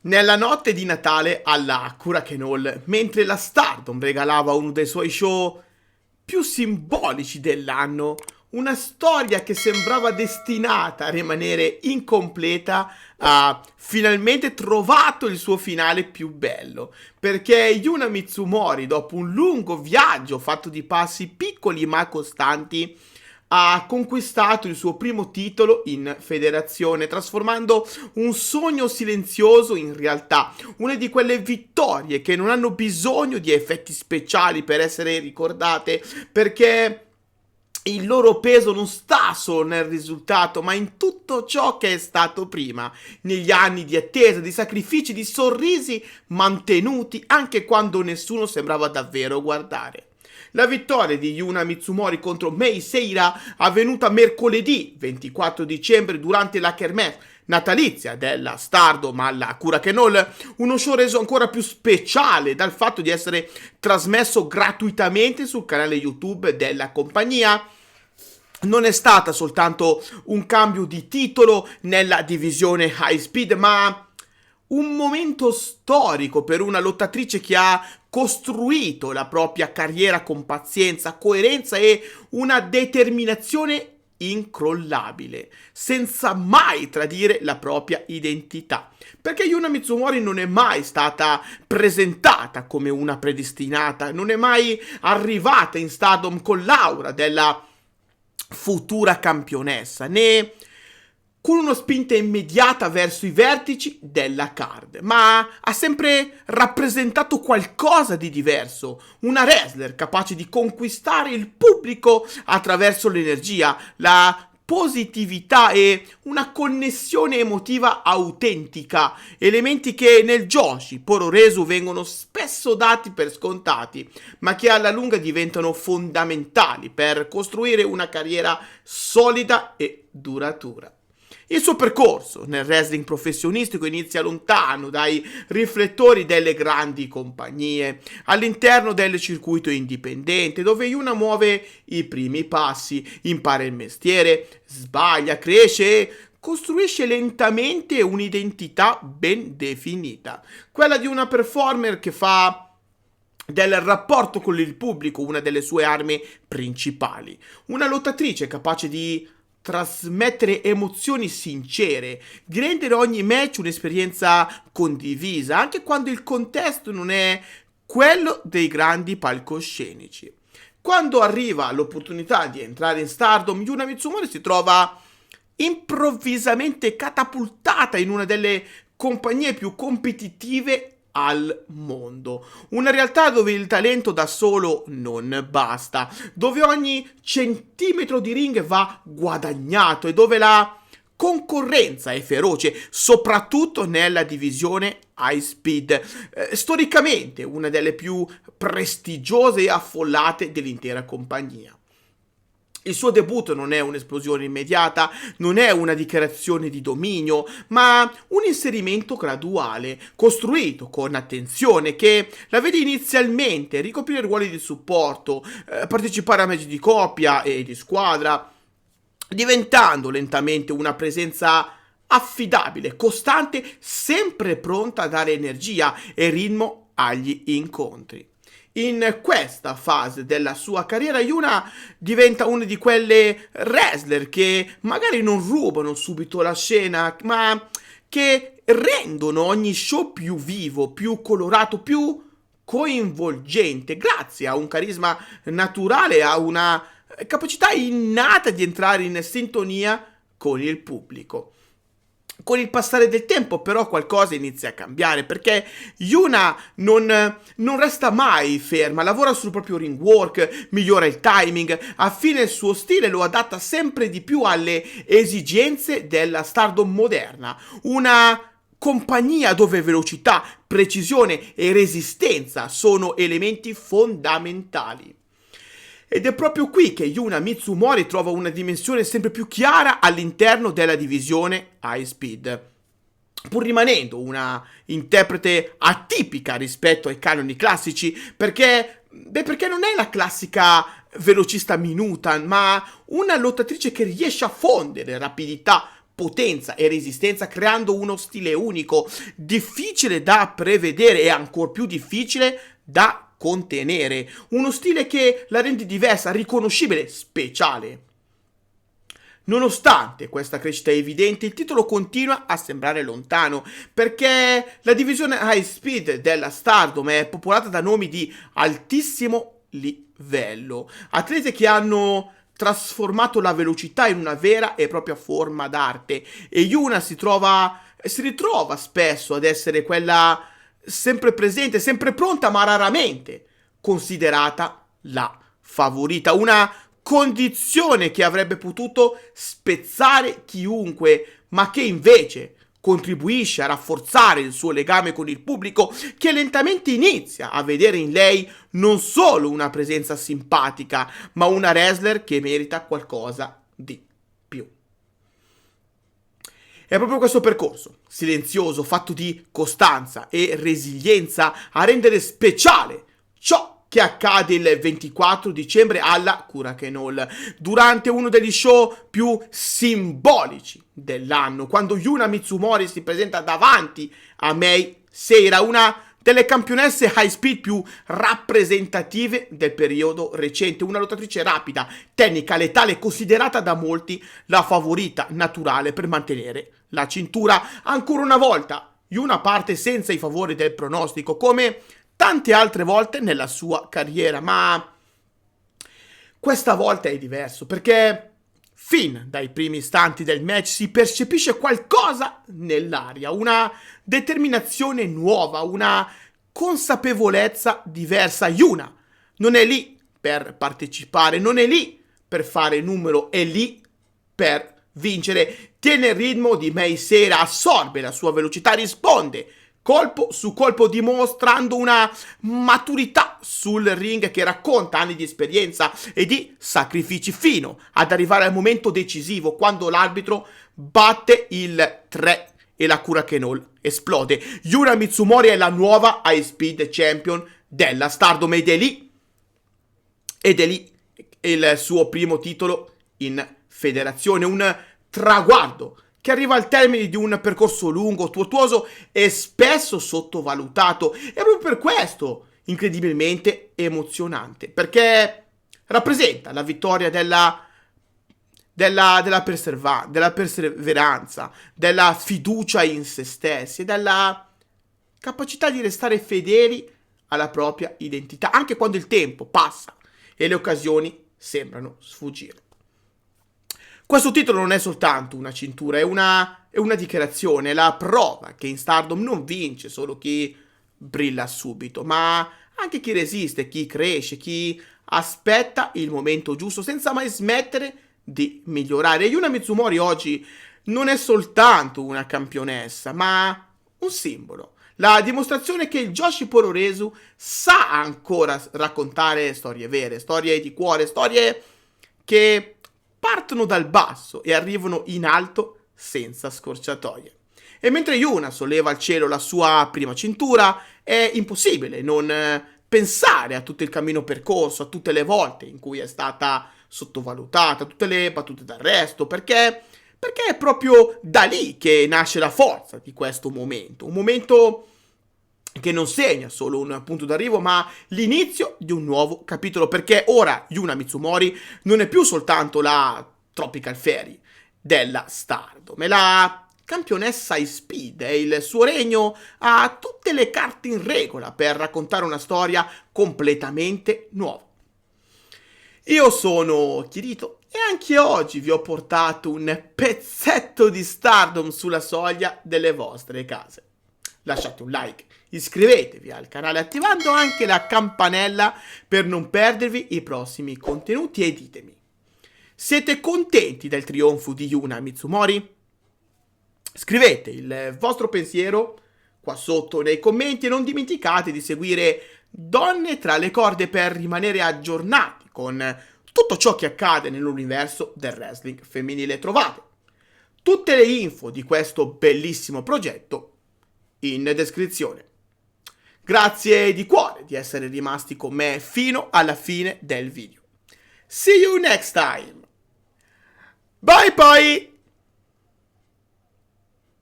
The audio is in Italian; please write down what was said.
Nella notte di Natale alla Korakuen Hall, mentre la Stardom regalava uno dei suoi show più simbolici dell'anno, una storia che sembrava destinata a rimanere incompleta ha finalmente trovato il suo finale più bello, perché Yuna Mitsumori, dopo un lungo viaggio fatto di passi piccoli ma costanti, ha conquistato il suo primo titolo in federazione, trasformando un sogno silenzioso in realtà, una di quelle vittorie che non hanno bisogno di effetti speciali per essere ricordate, perché il loro peso non sta solo nel risultato, ma in tutto ciò che è stato prima, negli anni di attesa, di sacrifici, di sorrisi mantenuti anche quando nessuno sembrava davvero guardare. La vittoria di Yuna Mitsumori contro Mei Seira, avvenuta mercoledì 24 dicembre durante la kermesse natalizia della Stardom alla Korakuen Hall, uno show reso ancora più speciale dal fatto di essere trasmesso gratuitamente sul canale YouTube della compagnia. Non è stata soltanto un cambio di titolo nella divisione High Speed, ma un momento storico per una lottatrice che ha costruito la propria carriera con pazienza, coerenza e una determinazione incrollabile, senza mai tradire la propria identità. Perché Yuna Mitsumori non è mai stata presentata come una predestinata, non è mai arrivata in Stardom con l'aura della futura campionessa, né con una spinta immediata verso i vertici della card, ma ha sempre rappresentato qualcosa di diverso, una wrestler capace di conquistare il pubblico attraverso l'energia, la positività e una connessione emotiva autentica, elementi che nel Joshi Pororesu vengono spesso dati per scontati, ma che alla lunga diventano fondamentali per costruire una carriera solida e duratura. Il suo percorso nel wrestling professionistico inizia lontano dai riflettori delle grandi compagnie, all'interno del circuito indipendente, dove Yuna muove i primi passi, impara il mestiere, sbaglia, cresce e costruisce lentamente un'identità ben definita, quella di una performer che fa del rapporto con il pubblico una delle sue armi principali, una lottatrice capace di trasmettere emozioni sincere, di rendere ogni match un'esperienza condivisa, anche quando il contesto non è quello dei grandi palcoscenici. Quando arriva l'opportunità di entrare in Stardom, Yuna Mitsumori si trova improvvisamente catapultata in una delle compagnie più competitive al mondo. Una realtà dove il talento da solo non basta, dove ogni centimetro di ring va guadagnato e dove la concorrenza è feroce, soprattutto nella divisione high speed, storicamente una delle più prestigiose e affollate dell'intera compagnia. Il suo debutto non è un'esplosione immediata, non è una dichiarazione di dominio, ma un inserimento graduale, costruito con attenzione, che la vede inizialmente ricoprire ruoli di supporto, partecipare a match di coppia e di squadra, diventando lentamente una presenza affidabile, costante, sempre pronta a dare energia e ritmo agli incontri. In questa fase della sua carriera Yuna diventa una di quelle wrestler che magari non rubano subito la scena, ma che rendono ogni show più vivo, più colorato, più coinvolgente, grazie a un carisma naturale, a una capacità innata di entrare in sintonia con il pubblico. Con il passare del tempo però qualcosa inizia a cambiare, perché Yuna non resta mai ferma, lavora sul proprio ring work, migliora il timing, affina il suo stile, lo adatta sempre di più alle esigenze della Stardom moderna, una compagnia dove velocità, precisione e resistenza sono elementi fondamentali. Ed è proprio qui che Yuna Mitsumori trova una dimensione sempre più chiara all'interno della divisione high speed. Pur rimanendo una interprete atipica rispetto ai canoni classici, perché non è la classica velocista minuta, ma una lottatrice che riesce a fondere rapidità, potenza e resistenza, creando uno stile unico, difficile da prevedere e ancor più difficile da contenere. Uno stile che la rende diversa, riconoscibile, speciale. Nonostante questa crescita evidente, il titolo continua a sembrare lontano, perché la divisione High Speed della Stardom è popolata da nomi di altissimo livello, atleti che hanno trasformato la velocità in una vera e propria forma d'arte, e Yuna si ritrova spesso ad essere quella sempre presente, sempre pronta, ma raramente considerata la favorita, una condizione che avrebbe potuto spezzare chiunque, ma che invece contribuisce a rafforzare il suo legame con il pubblico, che lentamente inizia a vedere in lei non solo una presenza simpatica, ma una wrestler che merita qualcosa di più. È proprio questo percorso, silenzioso, fatto di costanza e resilienza, a rendere speciale ciò che accade il 24 dicembre alla Korakuen Hall, durante uno degli show più simbolici dell'anno, quando Yuna Mizumori si presenta davanti a Mei Seira, una delle campionesse high speed più rappresentative del periodo recente, una lottatrice rapida, tecnica, letale, considerata da molti la favorita naturale per mantenere la cintura. Ancora una volta, Yuna parte senza i favori del pronostico, come tante altre volte nella sua carriera, ma questa volta è diverso, perché fin dai primi istanti del match si percepisce qualcosa nell'aria, una determinazione nuova, una consapevolezza diversa. Yuna non è lì per partecipare, non è lì per fare numero, è lì per vincere. Tiene il ritmo di Mei Seira, assorbe la sua velocità, risponde colpo su colpo, dimostrando una maturità sul ring che racconta anni di esperienza e di sacrifici, fino ad arrivare al momento decisivo, quando l'arbitro batte il 3 e la Korakuen Hall esplode. Yuna Mizumori è la nuova High Speed Champion della Stardom, ed è lì il suo primo titolo in federazione, un traguardo che arriva al termine di un percorso lungo, tortuoso e spesso sottovalutato. E proprio per questo incredibilmente emozionante, perché rappresenta la vittoria della perseveranza, della fiducia in se stessi e della capacità di restare fedeli alla propria identità, anche quando il tempo passa e le occasioni sembrano sfuggire. Questo titolo non è soltanto una cintura, è una dichiarazione, è la prova che in Stardom non vince solo chi brilla subito, ma anche chi resiste, chi cresce, chi aspetta il momento giusto senza mai smettere di migliorare. Yuna Mizumori oggi non è soltanto una campionessa, ma un simbolo. La dimostrazione che il Joshi Puroresu sa ancora raccontare storie vere, storie di cuore, storie che partono dal basso e arrivano in alto senza scorciatoie. E mentre Yuna solleva al cielo la sua prima cintura, è impossibile non pensare a tutto il cammino percorso, a tutte le volte in cui è stata sottovalutata, a tutte le battute d'arresto, perché è proprio da lì che nasce la forza di questo momento, un momento che non segna solo un punto d'arrivo, ma l'inizio di un nuovo capitolo, perché ora Yuna Mizumori non è più soltanto la Tropical Fairy della Stardom, è la campionessa High Speed, e il suo regno ha tutte le carte in regola per raccontare una storia completamente nuova. Io sono Kirito e anche oggi vi ho portato un pezzetto di Stardom sulla soglia delle vostre case. Lasciate un like, iscrivetevi al canale attivando anche la campanella per non perdervi i prossimi contenuti, e ditemi: siete contenti del trionfo di Yuna Mizumori? Scrivete il vostro pensiero qua sotto nei commenti e non dimenticate di seguire Donne tra le corde per rimanere aggiornati con tutto ciò che accade nell'universo del wrestling femminile. Trovate tutte le info di questo bellissimo progetto in descrizione. Grazie di cuore di essere rimasti con me fino alla fine del video. See you next time. Bye bye!